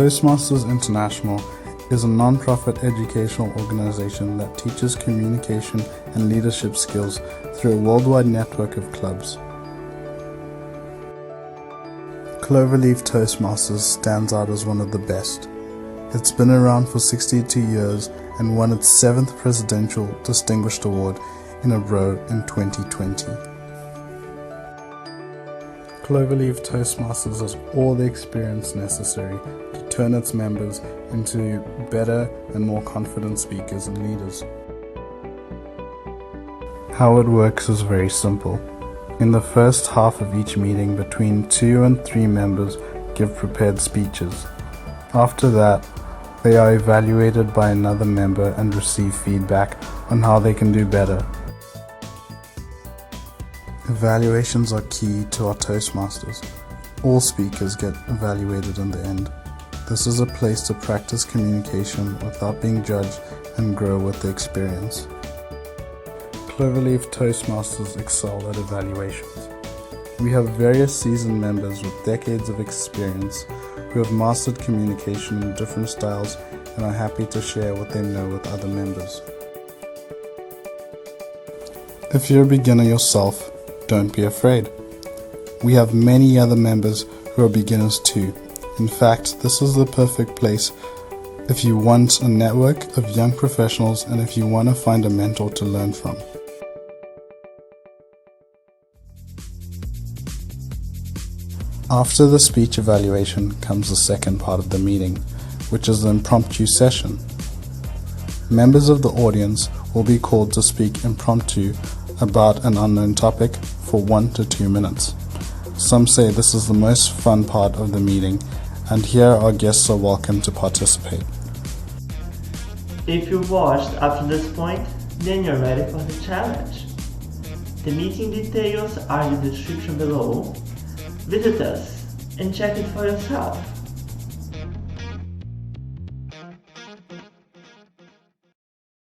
Toastmasters International is a non-profit educational organization that teaches communication and leadership skills through a worldwide network of clubs. Cloverleaf Toastmasters stands out as one of the best. It's been around for 62 years and won its 7th Presidential Distinguished Award in a row in 2020. Cloverleaf Toastmasters has all the experience necessary to turn its members into better and more confident speakers and leaders. How it works is very simple. In the first half of each meeting, between 2 and 3 members give prepared speeches. After that, they are evaluated by another member and receive feedback on how they can do better. Evaluations are key to our Toastmasters. All speakers get evaluated in the end. This is a place to practice communication without being judged and grow with the experience. Cloverleaf Toastmasters excel at evaluations. We have various seasoned members with decades of experience who have mastered communication in different styles and are happy to share what they know with other members. If you're a beginner yourself, don't be afraid. We have many other members who are beginners too. In fact, this is the perfect place if you want a network of young professionals and if you want to find a mentor to learn from. After the speech evaluation comes the second part of the meeting, which is the impromptu session. Members of the audience will be called to speak impromptu about an unknown topic for 1 to 2 minutes. Some say this is the most fun part of the meeting, and here our guests are welcome to participate. If you watched up to this point, then you're ready for the challenge. The meeting details are in the description below. Visit us and check it for yourself.